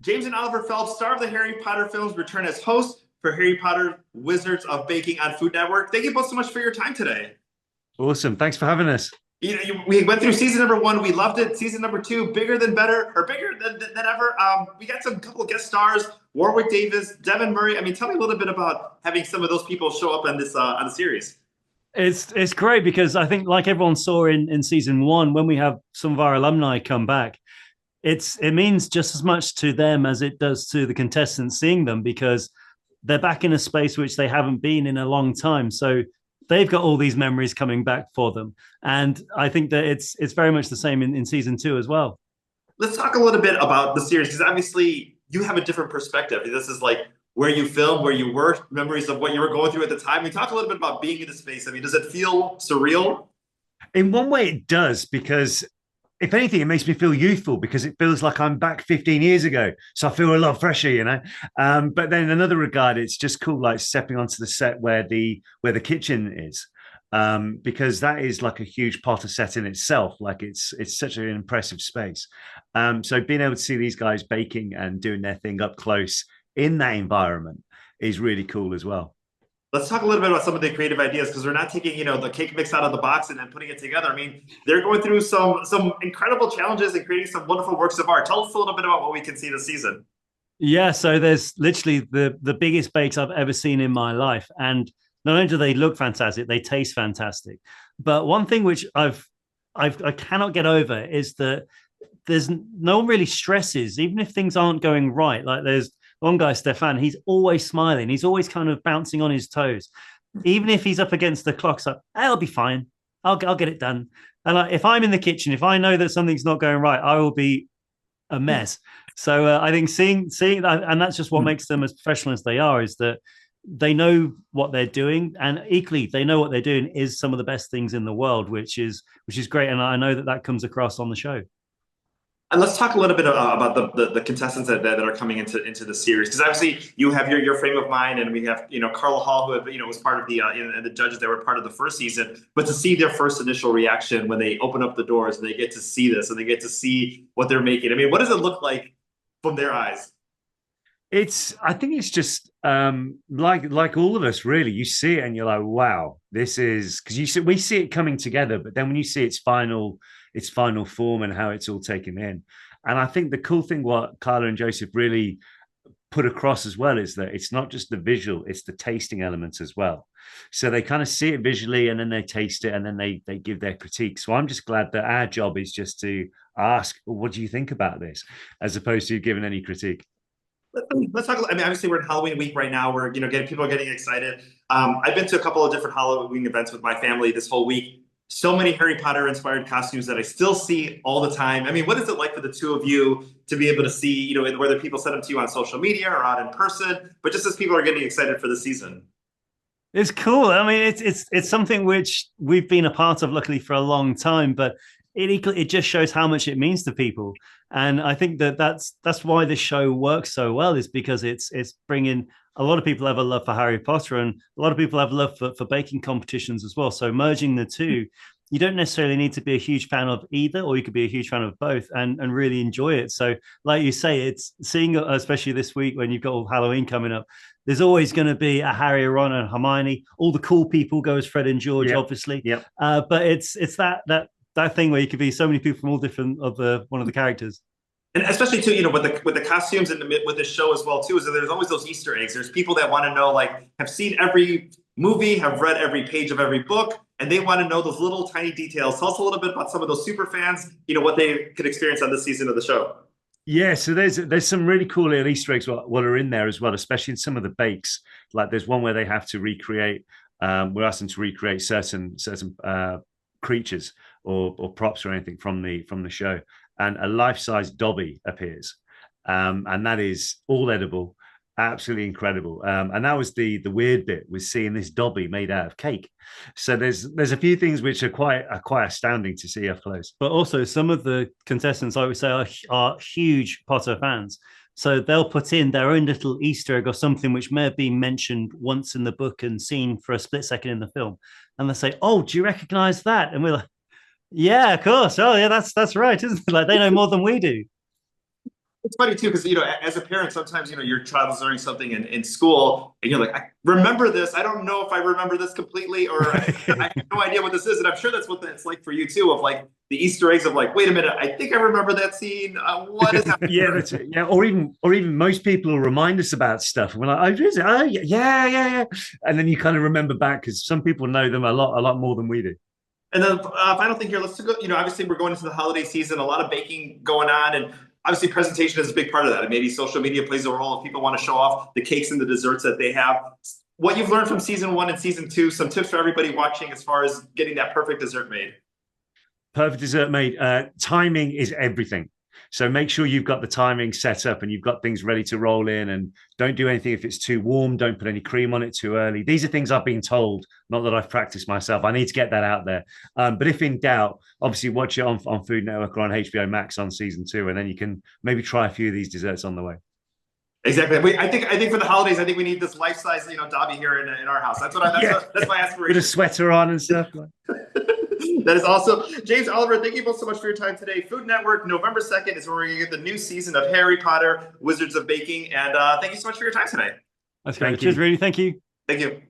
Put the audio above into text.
James and Oliver Phelps, star of the Harry Potter films, return as hosts for Harry Potter Wizards of Baking on Food Network. Thank you both so much for your time today. Awesome. Thanks for having us. We went through season number one. We loved it. Season number two, bigger than better, or bigger than ever. We got some couple of guest stars: Warwick Davis, Devin Murray. I mean, tell me a little bit about having some of those people show up on the series. It's great because I think, like everyone saw in season one, when we have some of our alumni come back, it means just as much to them as it does to the contestants seeing them, because they're back in a space which they haven't been in a long time. So they've got all these memories coming back for them, and I think that it's very much the same in season two as well. Let's talk a little bit about the series because obviously you have a different perspective. This is like where you filmed, where you were, memories of what you were going through at the time. We talk a little bit about being in the space. I mean, does it feel surreal? In one way, it does, because if anything, it makes me feel youthful because it feels like I'm back 15 years ago. So I feel a lot fresher. But then in another regard, it's just cool, like stepping onto the set where the kitchen is. Because that is like a huge Potter set in itself. Like it's such an impressive space. So being able to see these guys baking and doing their thing up close in that environment is really cool as well. Let's talk a little bit about some of the creative ideas because we're not taking, the cake mix out of the box and then putting it together. I mean, they're going through some incredible challenges and creating some wonderful works of art. Tell us a little bit about what we can see this season. Yeah, so there's literally the biggest bakes I've ever seen in my life, and not only do they look fantastic, they taste fantastic. But one thing which I cannot get over is that there's no one really stresses, even if things aren't going right. Like there's one guy, Stefan, he's always smiling, he's always kind of bouncing on his toes, even if he's up against the clock. So I'll be fine. I'll get it done. And like, if I'm in the kitchen, if I know that something's not going right, I will be a mess. So I think seeing that, and that's just what makes them as professional as they are, is that they know what they're doing, and equally they know what they're doing is some of the best things in the world, which is great. And I know that that comes across on the show. And let's talk a little bit about the contestants that are coming into the series because obviously you have your frame of mind and we have Carla Hall who was part of and the judges that were part of the first season, but to see their first initial reaction when they open up the doors and they get to see this and they get to see what they're making. I mean, what does it look like from their eyes? I think it's just like all of us, really. You see it and you're like, wow, this is, because we see it coming together, but then when you see its final form and how it's all taken in. And I think the cool thing what Carla and Joseph really put across as well is that it's not just the visual, it's the tasting elements as well. So they kind of see it visually and then they taste it and then they give their critique. So I'm just glad that our job is just to ask, well, what do you think about this, as opposed to giving any critique. Let's talk. I mean, obviously, we're in Halloween week right now. We're getting people are getting excited. I've been to a couple of different Halloween events with my family this whole week. So many Harry Potter inspired costumes that I still see all the time. I mean, what is it like for the two of you to be able to see, whether people send them to you on social media or out in person, but just as people are getting excited for the season? It's cool. I mean, it's something which we've been a part of, luckily, for a long time. But it just shows how much it means to people, and I think that that's why this show works so well, is because it's bringing a lot of people have a love for Harry Potter, and a lot of people have love for baking competitions as well. So merging the two, you don't necessarily need to be a huge fan of either, or you could be a huge fan of both and really enjoy it. So, like you say, it's seeing, especially this week when you've got all Halloween coming up. There's always going to be a Harry, Ron, and Hermione. All the cool people go as Fred and George, Yep. obviously. Yep. But it's that thing where you could be so many people from all different of the one of the characters. And especially too, with the costumes and with the show as well too, is that there's always those Easter eggs. There's people that want to know, like, have seen every movie, have read every page of every book, and they want to know those little tiny details. Tell us a little bit about some of those super fans, what they could experience on this season of the show. Yeah, so there's some really cool little Easter eggs what are in there as well, especially in some of the bakes. Like there's one where they have to recreate. We're asking them to recreate certain creatures or props or anything from the show, and a life-size Dobby appears, and that is all edible, absolutely incredible. And that was the weird bit, was seeing this Dobby made out of cake. So there's a few things which are quite astounding to see up close. But also some of the contestants, I would say, are huge Potter fans. So they'll put in their own little Easter egg or something which may have been mentioned once in the book and seen for a split second in the film. And they say, "Oh, do you recognize that?" And we're like, "Yeah, of course. Oh, yeah, that's right, isn't it?" Like they know more than we do. It's funny too, because as a parent, sometimes your child is learning something in school, and you're like, I remember this. I don't know if I remember this completely, or I have no idea what this is. And I'm sure that's what it's like for you too, of like the Easter eggs of like, wait a minute, I think I remember that scene. What is Yeah, that? that's it. Yeah, or even most people will remind us about stuff. And we're like, oh, is it? Oh, yeah, yeah, yeah, yeah. And then you kind of remember back because some people know them a lot more than we do. And then final thing here, let's go. Obviously we're going into the holiday season, a lot of baking going on, and obviously presentation is a big part of that. And maybe social media plays a role if people want to show off the cakes and the desserts that they have. What you've learned from season one and season two, some tips for everybody watching as far as getting that perfect dessert made. Perfect dessert made. Timing is everything. So make sure you've got the timing set up and you've got things ready to roll in. And don't do anything if it's too warm. Don't put any cream on it too early. These are things I've been told, not that I've practiced myself. I need to get that out there. But if in doubt, obviously watch it on Food Network or on HBO Max on season two, and then you can maybe try a few of these desserts on the way. Exactly. I think for the holidays, I think we need this life size, Dobby here in our house. That's my With a aspiration. sweater on and stuff. That is awesome. James Oliver, thank you both so much for your time today. Food Network, November 2nd is where we're going to get the new season of Harry Potter, Wizards of Baking. And thank you so much for your time today. That's great. Cheers, Rudy. Thank you. Thank you.